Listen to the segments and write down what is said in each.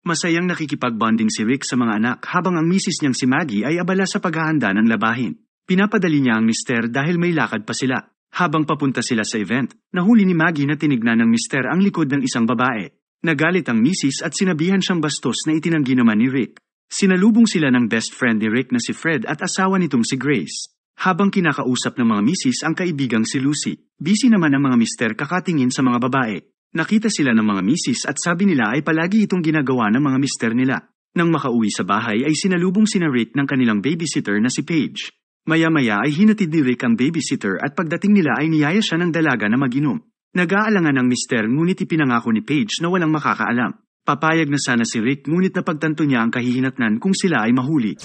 Masayang nakikipag-bonding si Rick sa mga anak habang ang misis niyang si Maggie ay abala sa paghahanda ng labahin. Pinapadali niya ang mister dahil may lakad pa sila. Habang papunta sila sa event, nahuli ni Maggie na tinignan ng mister ang likod ng isang babae. Nagalit ang misis at sinabihan siyang bastos na itinanggi naman ni Rick. Sinalubong sila ng best friend ni Rick na si Fred at asawa nitong si Grace. Habang kinakausap ng mga misis ang kaibigang si Lucy, busy naman ang mga mister kakatingin sa mga babae. Nakita sila ng mga misis at sabi nila ay palagi itong ginagawa ng mga mister nila. Nang makauwi sa bahay ay sinalubong sina Rick ng kanilang babysitter na si Paige. Maya-maya ay hinatid ni Rick ang babysitter at pagdating nila ay niyaya siya ng dalaga na mag-inom. Nag-aalangan ang mister ngunit ipinangako ni Paige na walang makakaalam. Papayag na sana si Rick ngunit napagtanto niya ang kahihinatnan kung sila ay mahuli.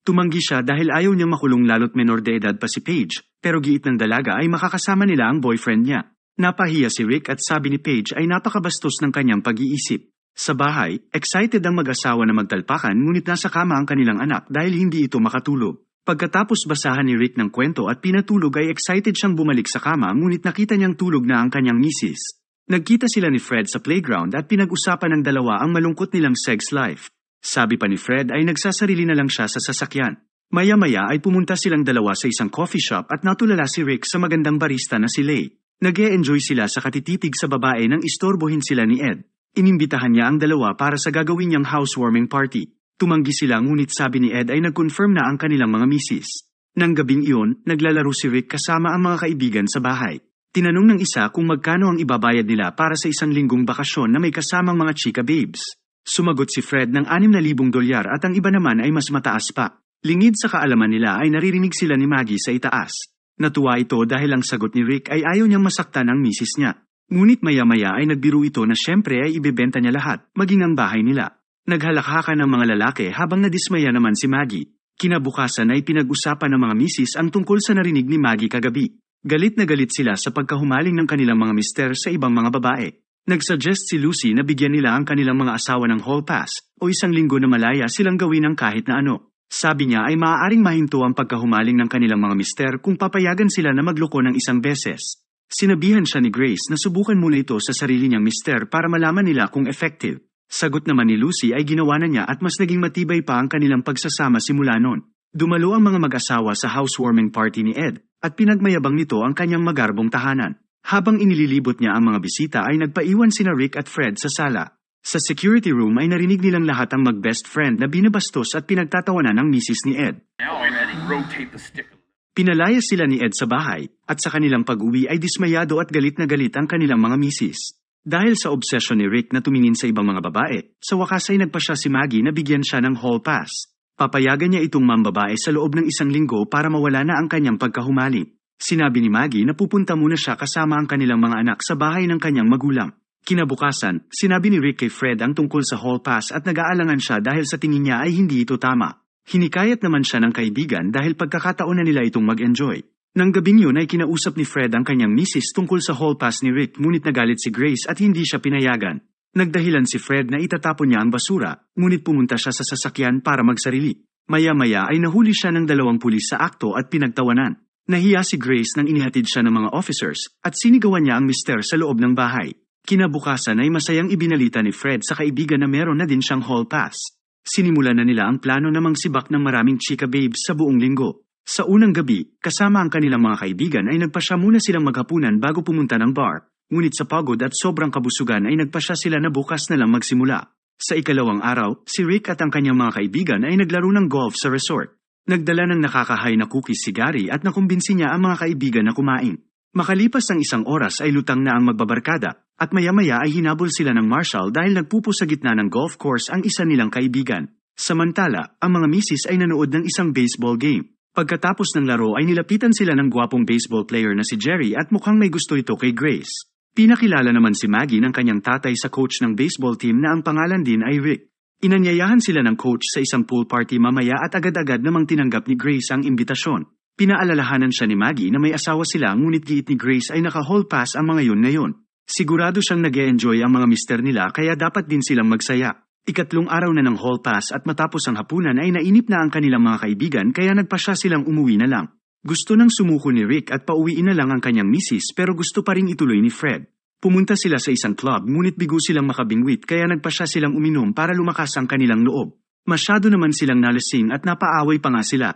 Tumanggi siya dahil ayaw niyang makulong lalo't menor de edad pa si Paige, pero giit ng dalaga ay makakasama nila ang boyfriend niya. Napahiya si Rick at sabi ni Paige ay napakabastos ng kanyang pag-iisip. Sa bahay, excited ang mag-asawa na magtalpakan ngunit nasa kama ang kanilang anak dahil hindi ito makatulog. Pagkatapos basahan ni Rick ng kwento at pinatulog ay excited siyang bumalik sa kama ngunit nakita niyang tulog na ang kanyang misis. Nagkita sila ni Fred sa playground at pinag-usapan ng dalawa ang malungkot nilang sex life. Sabi pa ni Fred ay nagsasarili na lang siya sa sasakyan. Maya-maya ay pumunta silang dalawa sa isang coffee shop at natulala si Rick sa magandang barista na si Leigh. Nag-e-enjoy sila sa katititig sa babae nang istorbohin sila ni Ed. Inimbitahan niya ang dalawa para sa gagawin niyang housewarming party. Tumanggi sila ngunit sabi ni Ed ay nag-confirm na ang kanilang mga misis. Nang gabing iyon, naglalaro si Rick kasama ang mga kaibigan sa bahay. Tinanong ng isa kung magkano ang ibabayad nila para sa isang linggong bakasyon na may kasamang mga chika babes. Sumagot si Fred ng $6,000 at ang iba naman ay mas mataas pa. Lingid sa kaalaman nila ay naririnig sila ni Maggie sa itaas. Natuwa ito dahil ang sagot ni Rick ay ayaw niyang masaktan ang misis niya. Ngunit maya-maya ay nagbiro ito na syempre ay ibebenta niya lahat, maging ang bahay nila. Naghalakhakan ng mga lalaki habang nadismaya naman si Maggie. Kinabukasan ay pinag-usapan ng mga misis ang tungkol sa narinig ni Maggie kagabi. Galit na galit sila sa pagkahumaling ng kanilang mga mister sa ibang mga babae. Nagsuggest si Lucy na bigyan nila ang kanilang mga asawa ng hall pass o isang linggo na malaya silang gawin ng kahit na ano. Sabi niya ay maaaring mahinto ang pagkahumaling ng kanilang mga mister kung papayagan sila na magloko ng isang beses. Sinabihan siya ni Grace na subukan muna ito sa sarili niyang mister para malaman nila kung effective. Sagot naman ni Lucy ay ginawa na niya at mas naging matibay pa ang kanilang pagsasama simula noon. Dumalo ang mga mag-asawa sa housewarming party ni Ed at pinagmayabang nito ang kanyang magarbong tahanan. Habang inililibot niya ang mga bisita ay nagpaiwan sina Rick at Fred sa sala. Sa security room ay narinig nilang lahat ang mag-best friend na binabastos at pinagtatawanan ng misis ni Ed. Pinalayas sila ni Ed sa bahay at sa kanilang pag-uwi ay dismayado at galit na galit ang kanilang mga misis. Dahil sa obsession ni Rick na tumingin sa ibang mga babae, sa wakas ay nagpa siya si Maggie na bigyan siya ng hall pass. Papayagan niya itong mambabae sa loob ng isang linggo para mawala na ang kanyang pagkahumaling. Sinabi ni Maggie na pupunta muna siya kasama ang kanilang mga anak sa bahay ng kanyang magulang. Kinabukasan, sinabi ni Rick kay Fred ang tungkol sa hall pass at nag-aalangan siya dahil sa tingin niya ay hindi ito tama. Hinikayat naman siya ng kaibigan dahil pagkakataon na nila itong mag-enjoy. Nang gabing yun ay kinausap ni Fred ang kanyang misis tungkol sa hall pass ni Rick ngunit nagalit si Grace at hindi siya pinayagan. Nagdahilan si Fred na itatapon niya ang basura, ngunit pumunta siya sa sasakyan para magsarili. Maya-maya ay nahuli siya ng 2 pulis sa akto at pinagtawanan. Nahiya si Grace nang inihatid siya ng mga officers at sinigawan niya ang mister sa loob ng bahay. Kinabukasan ay masayang ibinalita ni Fred sa kaibigan na meron na din siyang hall pass. Sinimulan na nila ang plano na mangsibak ng maraming chika babes sa buong linggo. Sa unang gabi, kasama ang kanilang mga kaibigan ay nagpasya muna silang maghapunan bago pumunta ng bar. Ngunit sa pagod at sobrang kabusugan ay nagpasya sila na bukas na lang magsimula. Sa ikalawang araw, si Rick at ang kanyang mga kaibigan ay naglaro ng golf sa resort. Nagdala ng nakakahay na cookies si Gary at nakumbinsi niya ang mga kaibigan na kumain. Makalipas ang 1 oras ay lutang na ang magbabarkada at maya-maya ay hinabol sila ng marshal dahil nagpupo sa gitna ng golf course ang isa nilang kaibigan. Samantala, ang mga misis ay nanood ng isang baseball game. Pagkatapos ng laro ay nilapitan sila ng gwapong baseball player na si Jerry at mukhang may gusto ito kay Grace. Pinakilala naman si Maggie ng kanyang tatay sa coach ng baseball team na ang pangalan din ay Rick. Inanyayahan sila ng coach sa isang pool party mamaya at agad-agad namang tinanggap ni Grace ang imbitasyon. Pinaalalahanan siya ni Maggie na may asawa sila ngunit giit ni Grace ay naka-hall pass ang mga yun ngayon. Sigurado siyang nag-e-enjoy ang mga mister nila kaya dapat din silang magsaya. Ikatlong araw na ng hall pass at matapos ang hapunan ay nainip na ang kanilang mga kaibigan kaya nagpasya silang umuwi na lang. Gusto nang sumuko ni Rick at pauwiin na lang ang kanyang misis pero gusto pa rin ituloy ni Fred. Pumunta sila sa isang club ngunit bigo silang makabingwit kaya nagpasya silang uminom para lumakas ang kanilang loob. Masyado naman silang nalasing at napaaway pa nga sila.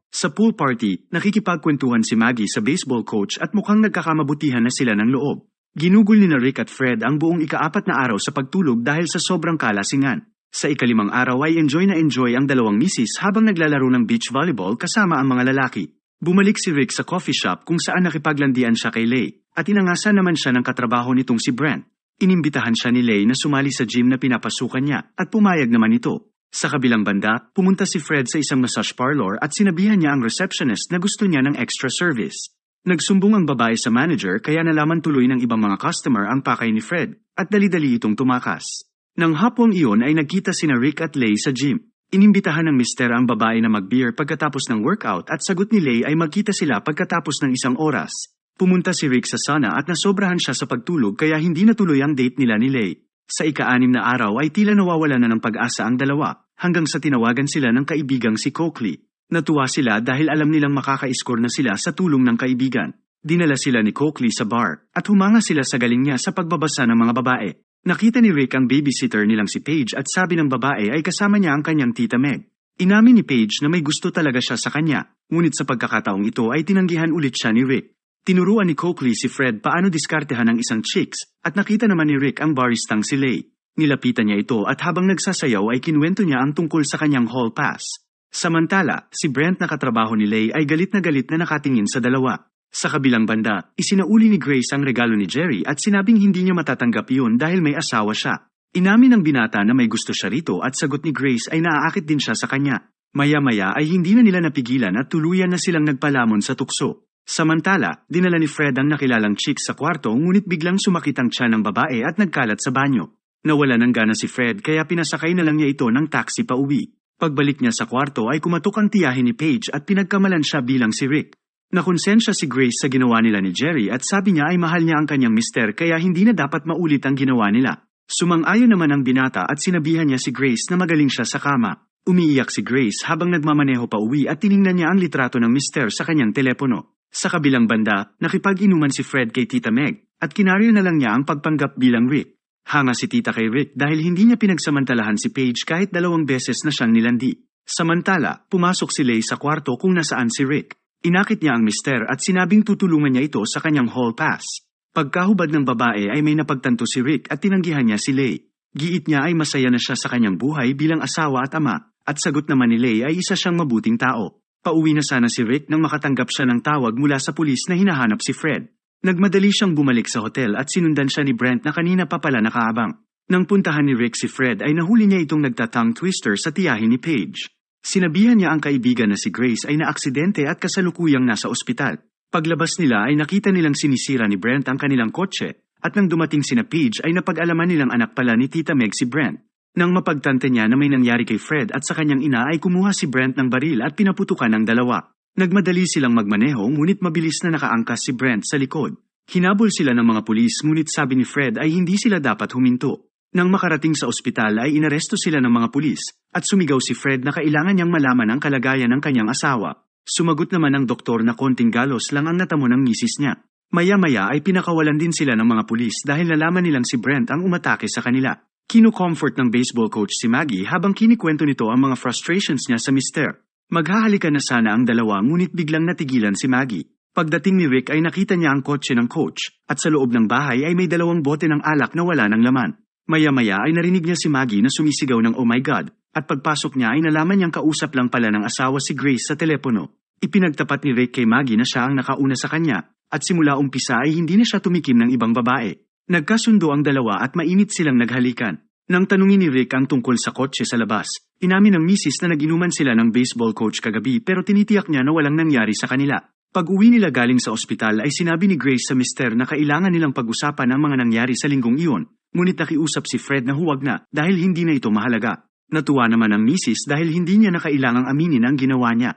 Sa pool party, nakikipagkwentuhan si Maggie sa baseball coach at mukhang nagkakamabutihan na sila ng loob. Ginugol ni Rick at Fred ang buong ika-4 na araw sa pagtulog dahil sa sobrang kalasingan. Sa ika-5 araw ay enjoy ang dalawang misis habang naglalaro ng beach volleyball kasama ang mga lalaki. Bumalik si Rick sa coffee shop kung saan nakipaglandian siya kay Leigh at inangasan naman siya ng katrabaho nitong si Brent. Inimbitahan siya ni Leigh na sumali sa gym na pinapasukan niya at pumayag naman ito. Sa kabilang banda, pumunta si Fred sa isang massage parlor at sinabihan niya ang receptionist na gusto niya ng extra service. Nagsumbong ang babae sa manager kaya nalaman tuloy ng ibang mga customer ang pakay ni Fred at dali-dali itong tumakas. Nang hapong iyon ay nagkita sina Rick at Leigh sa gym. Inimbitahan ng mister ang babae na mag-beer pagkatapos ng workout at sagot ni Leigh ay magkita sila pagkatapos ng 1 oras. Pumunta si Rick sa sauna at nasobrahan siya sa pagtulog kaya hindi natuloy ang date nila ni Leigh. Sa ika-6 na araw ay tila nawawala na ng pag-asa ang dalawa hanggang sa tinawagan sila ng kaibigang si Coakley. Natuwa sila dahil alam nilang makaka-score na sila sa tulong ng kaibigan. Dinala sila ni Coakley sa bar at humanga sila sa galing niya sa pagbabasa ng mga babae. Nakita ni Rick ang babysitter nilang si Paige at sabi ng babae ay kasama niya ang kanyang tita Meg. Inamin ni Paige na may gusto talaga siya sa kanya, ngunit sa pagkakataong ito ay tinanggihan ulit siya ni Rick. Tinuruan ni Coakley si Fred paano diskartehan ng isang chicks at nakita naman ni Rick ang baristang si Leigh. Nilapitan niya ito at habang nagsasayaw ay kinuwento niya ang tungkol sa kanyang hall pass. Samantala, si Brent na katrabaho ni Leigh ay galit na nakatingin sa dalawa. Sa kabilang banda, isinauli ni Grace ang regalo ni Jerry at sinabing hindi niya matatanggap iyon dahil may asawa siya. Inamin ng binata na may gusto siya rito at sagot ni Grace ay naaakit din siya sa kanya. Maya-maya ay hindi na nila napigilan at tuluyan na silang nagpalamon sa tukso. Samantala, dinala ni Fred ang nakilalang chick sa kwarto ngunit biglang sumakit ang tiyan ng babae at nagkalat sa banyo. Nawala ng gana si Fred kaya pinasakay na lang niya ito ng taxi pa uwi. Pagbalik niya sa kwarto ay kumatok ang tiyahin ni Paige at pinagkamalan siya bilang si Rick. Nakonsensya si Grace sa ginawa nila ni Jerry at sabi niya ay mahal niya ang kanyang mister kaya hindi na dapat maulit ang ginawa nila. Sumang-ayon naman ang binata at sinabihan niya si Grace na magaling siya sa kama. Umiiyak si Grace habang nagmamaneho pa uwi at tiningnan niya ang litrato ng mister sa kanyang telepono. Sa kabilang banda, nakipag-inuman si Fred kay Tita Meg at kinaryo na lang niya ang pagpanggap bilang Rick. Hanga si Tita kay Rick dahil hindi niya pinagsamantalahan si Paige kahit 2 beses na siyang nilandi. Samantala, pumasok si Leigh sa kwarto kung nasaan si Rick. Inakit niya ang mister at sinabing tutulungan niya ito sa kanyang hall pass. Pagkahubad ng babae ay may napagtanto si Rick at tinanggihan niya si Leigh. Giit niya ay masaya na siya sa kanyang buhay bilang asawa at ama at sagot naman ni Leigh ay isa siyang mabuting tao. Pauwi na sana si Rick nang makatanggap siya ng tawag mula sa pulis na hinahanap si Fred. Nagmadali siyang bumalik sa hotel at sinundan siya ni Brent na kanina pa pala nakaabang. Nang puntahan ni Rick si Fred ay nahuli niya itong nagtatang twister sa tiyahin ni Paige. Sinabihan niya ang kaibigan na si Grace ay naaksidente at kasalukuyang nasa ospital. Paglabas nila ay nakita nilang sinisira ni Brent ang kanilang kotse at nang dumating sina Paige ay napag-alaman nilang anak pala ni Tita Meg si Brent. Nang mapagtante niya na may nangyari kay Fred at sa kanyang ina ay kumuha si Brent ng baril at pinaputukan ng dalawa. Nagmadali silang magmaneho ngunit mabilis na nakaangkas si Brent sa likod. Hinabol sila ng mga pulis ngunit sabi ni Fred ay hindi sila dapat huminto. Nang makarating sa ospital ay inaresto sila ng mga pulis at sumigaw si Fred na kailangan niyang malaman ang kalagayan ng kanyang asawa. Sumagot naman ang doktor na konting galos lang ang natamo ng misis niya. Maya-maya ay pinakawalan din sila ng mga pulis dahil nalaman nilang si Brent ang umatake sa kanila. Kino-comfort ng baseball coach si Maggie habang kinikwento nito ang mga frustrations niya sa mister. Maghahalikan na sana ang dalawa ngunit biglang natigilan si Maggie. Pagdating ni Rick ay nakita niya ang kotse ng coach at sa loob ng bahay ay may 2 bote ng alak na wala ng laman. Maya-maya ay narinig niya si Maggie na sumisigaw ng "Oh my God" at pagpasok niya ay nalaman niyang kausap lang pala ng asawa si Grace sa telepono. Ipinagtapat ni Rick kay Maggie na siya ang nakauna sa kanya at simula umpisa ay hindi na siya tumikim ng ibang babae. Nagkasundo ang dalawa at mainit silang naghalikan. Nang tanungin ni Rick ang tungkol sa kotse sa labas, inamin ng misis na nag-inuman sila ng baseball coach kagabi pero tinitiyak niya na walang nangyari sa kanila. Pag-uwi nila galing sa ospital ay sinabi ni Grace sa mister na kailangan nilang pag-usapan ang mga nangyari sa linggong iyon, ngunit nakiusap si Fred na huwag na dahil hindi na ito mahalaga. Natuwa naman ang misis dahil hindi niya na kailangang aminin ang ginawa niya.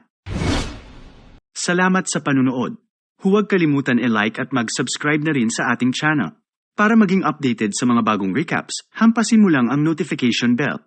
Salamat sa panunood. Huwag kalimutan i-like at mag-subscribe na rin sa ating channel. Para maging updated sa mga bagong recaps, hampasin mo lang ang notification bell.